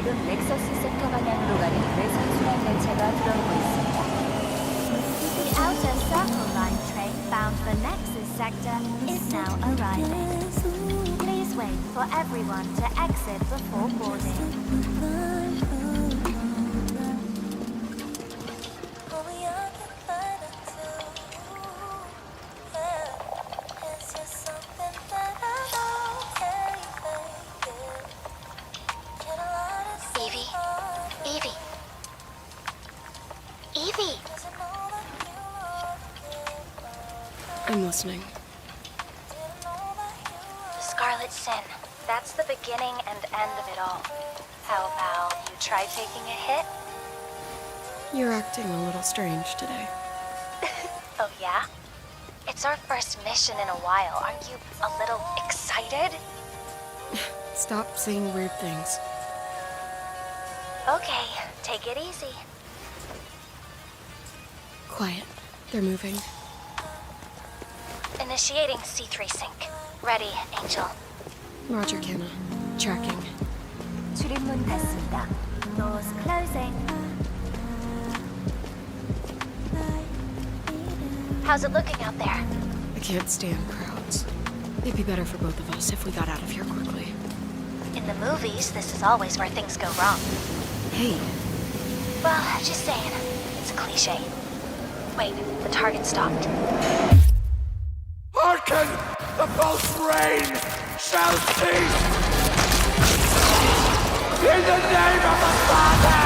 지금 넥서스 섹터 방향으로 가는 외선 순환 열차가 들어오고 있습니다. The outer circle line train bound for Nexus sector is now arriving. Please wait for everyone to exit before boarding. I'm listening. Scarlet Sin. That's the beginning and end of it all. How about you try taking a hit? You're acting a little strange today. Oh yeah? It's our first mission in a while. Aren't you a little excited? Stop saying weird things. Okay, take it easy. Quiet. They're moving. Initiating C3 sync. Ready, Angel. Roger, Kenna. Tracking. 출입문 닫습니다. Doors closing. How's it looking out there? I can't stand crowds. It'd be better for both of us if we got out of here quickly. In the movies, this is always where things go wrong. Hey, Well, just saying. It's a cliche. Wait, the target stopped. Hearken! The pulse rain shall cease! In the name of the Father!